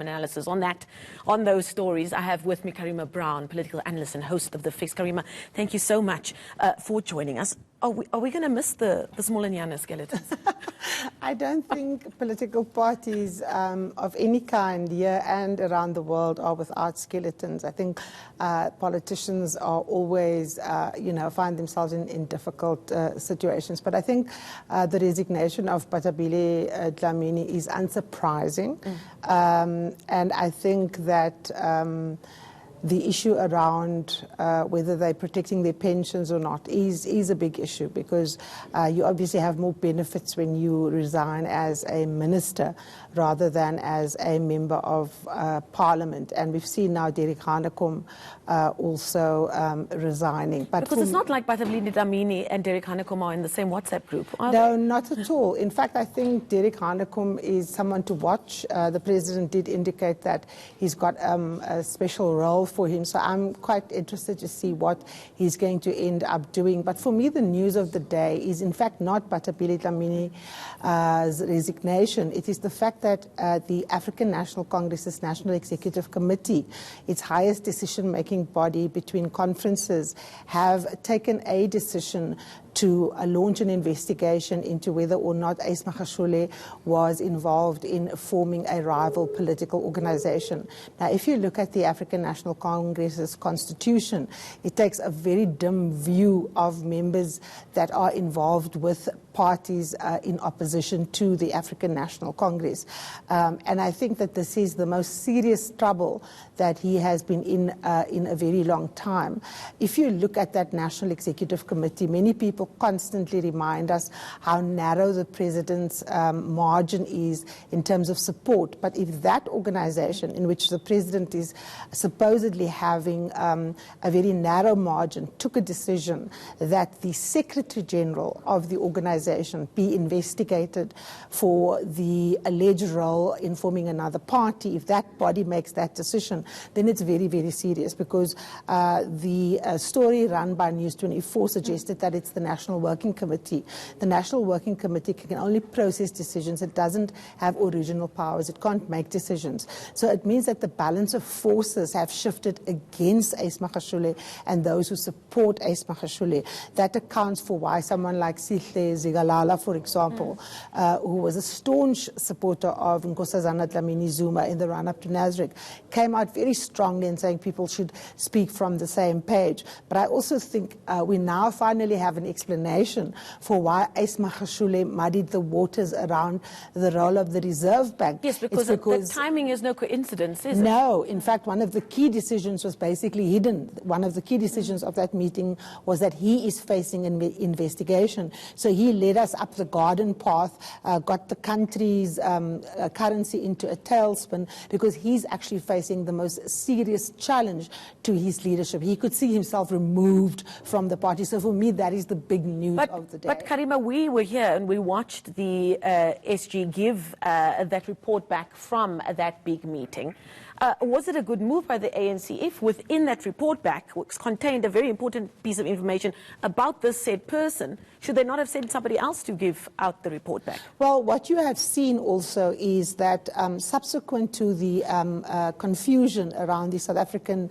analysis on those stories. I have with me Karima Brown, political analyst and host of The Fix. Karima, thank you so much for joining us. Are we going to miss the small and Yana skeletons? I don't think political parties of any kind here and around the world are without skeletons. I think politicians are always, find themselves in difficult situations. But I think the resignation of Patabile Dlamini is unsurprising. And I think that the issue around whether they're protecting their pensions or not is a big issue, because you obviously have more benefits when you resign as a minister rather than as a member of parliament. And we've seen now Derek Hanekom also resigning. But because it's not like Patabile Dlamini and Derek Hanekom are in the same WhatsApp group, are No, they? not at all. In fact, I think Derek Hanekom is someone to watch. The president did indicate that he's got a special role for him. So I'm quite interested to see what he's going to end up doing. But for me, the news of the day is, in fact, not Patabile Dlamini's resignation. It is the fact that the African National Congress's National Executive Committee, its highest decision-making body between conferences, have taken a decision to launch an investigation into whether or not Ace Magashule was involved in forming a rival political organization. Now, if you look at the African National Congress's constitution, it takes a very dim view of members that are involved with parties in opposition to the African National Congress. And I think that this is the most serious trouble that he has been in a very long time. If you look at that National Executive Committee, many people constantly remind us how narrow the president's margin is in terms of support. But if that organization, in which the president is supposedly having a very narrow margin, took a decision that the Secretary General of the organization be investigated for the alleged role in forming another party, if that body makes that decision, then it's very, very serious, because the story run by News 24 suggested that it's the National Working Committee. The National Working Committee can only process decisions. It doesn't have original powers. It can't make decisions. So it means that the balance of forces have shifted against Ace Magashule and those who support Ace Magashule. That accounts for why someone like Sihle Zigalala, for example, who was a staunch supporter of Nkosazana Dlamini Zuma in the run-up to Nasrec, came out very strongly in saying people should speak from the same page. But I also think we now finally have an explanation for why Ace Magashule muddied the waters around the role of the Reserve Bank. Yes, because the timing is no coincidence, is it? No. In fact, one of the key decisions was basically hidden. One of the key decisions of that meeting was that he is facing an investigation. So he led us up the garden path, got the country's currency into a tailspin, because he's actually facing the most serious challenge to his leadership. He could see himself removed from the party. So for me, that is the big news of the day. But Karima, we were here and we watched the SG give that report back from that big meeting. Was it a good move by the ANC if within that report back contained a very important piece of information about this said person? Should they not have sent somebody else to give out the report back? Well, what you have seen also is that subsequent to the confusion around the South African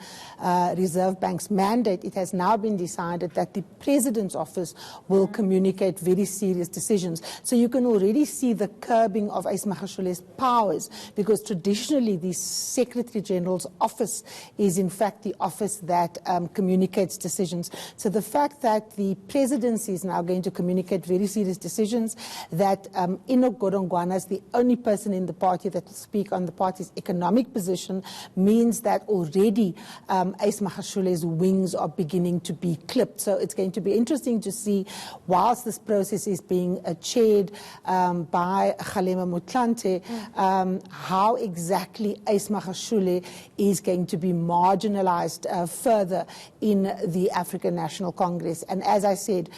Reserve Bank's mandate, it has now been decided that the President's office will communicate very serious decisions. So you can already see the curbing of Ace Magashule's powers, because traditionally the Secretary General's office is in fact the office that communicates decisions. So the fact that the presidency is now going to communicate very serious decisions, that Enoch Godongwana is the only person in the party that will speak on the party's economic position, means that already Ace Magashule's wings are beginning to be clipped. So it's going to be interesting to see, whilst this process is being chaired by Kgalema Motlanthe, how exactly Ace Magashule is going to be marginalized further in the African National Congress. And as I said,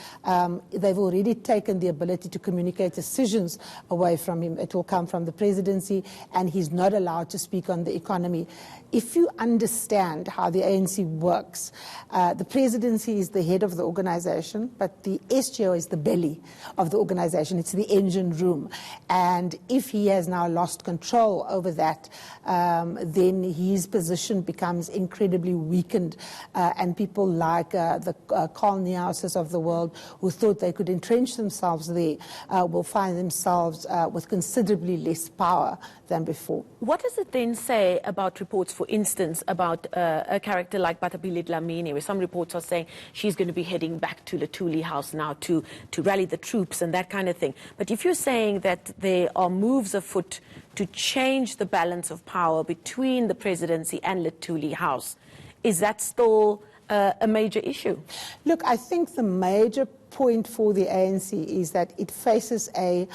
they've already taken the ability to communicate decisions away from him. It will come from the presidency, and he's not allowed to speak on the economy. If you understand how the ANC works, the presidency is the head of the organization, but but the SGO is the belly of the organization. It's the engine room. And if he has now lost control over that, then his position becomes incredibly weakened. And people like the Carl Niauses of the world, who thought they could entrench themselves there, will find themselves with considerably less power than before. What does it then say about reports, for instance, about a character like Batabile Dlamini, where some reports are saying she's going to be heading back to Luthuli House now to rally the troops and that kind of thing. But if you're saying that there are moves afoot to change the balance of power between the presidency and Luthuli House, is that still a major issue? Look, I think the major point for the ANC is that it faces a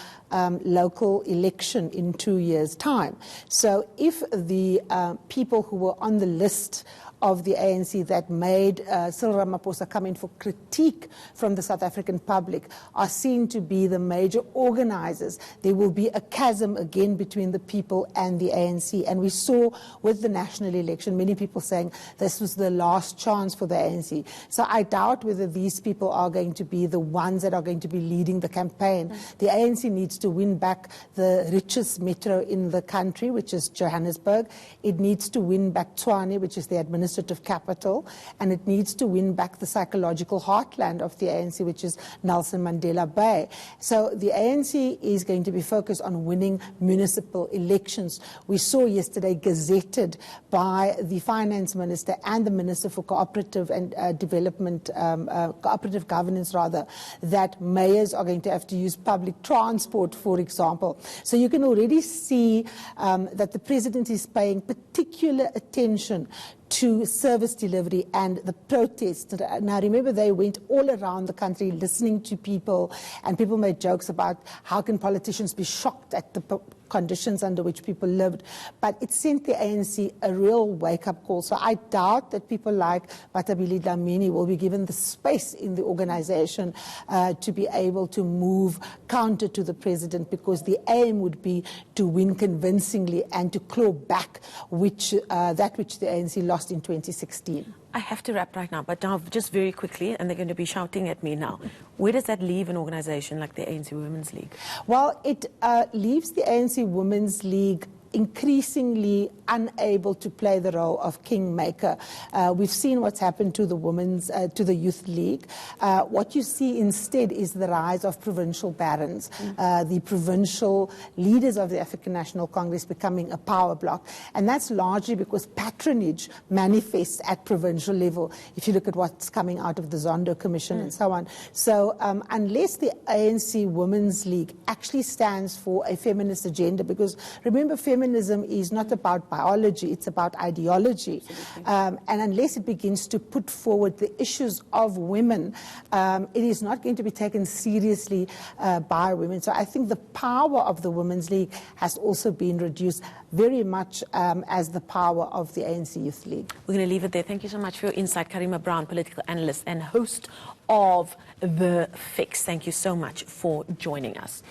local election in 2 years' time. So if the people who were on the list of the ANC that made Cyril Ramaphosa come in for critique from the South African public are seen to be the major organizers, there will be a chasm again between the people and the ANC. And we saw with the national election many people saying this was the last chance for the ANC. So I doubt whether these people are going to be the ones that are going to be leading the campaign. The ANC needs to win back the richest metro in the country, which is Johannesburg. It needs to win back Tshwane, which is the administrative capital, and it needs to win back the psychological heartland of the ANC, which is Nelson Mandela Bay. So the ANC is going to be focused on winning municipal elections. We saw yesterday gazetted by the finance minister and the minister for cooperative and development, cooperative governance rather, that mayors are going to have to use public transport, for example. So you can already see that the president is paying particular attention to service delivery and the protests. Now remember, they went all around the country listening to people, and people made jokes about how can politicians be shocked at the conditions under which people lived. But it sent the ANC a real wake-up call. So I doubt that people like Batabile Dlamini will be given the space in the organization to be able to move counter to the president, because the aim would be to win convincingly and to claw back that which the ANC lost in 2016. I have to wrap right now, but now just very quickly, and they're going to be shouting at me now. Where does that leave an organization like the ANC Women's League? Well, it leaves the ANC Women's League increasingly unable to play the role of kingmaker. We've seen what's happened to the Youth League. What you see instead is the rise of provincial barons, the provincial leaders of the African National Congress becoming a power bloc. And that's largely because patronage manifests at provincial level, if you look at what's coming out of the Zondo Commission and so on. So unless the ANC Women's League actually stands for a feminist agenda, because remember, feminism is not about biology, it's about ideology. And unless it begins to put forward the issues of women, it is not going to be taken seriously by women. So I think the power of the Women's League has also been reduced very much as the power of the ANC Youth League. We're going to leave it there. Thank you so much for your insight, Karima Brown, political analyst and host of The Fix. Thank you so much for joining us.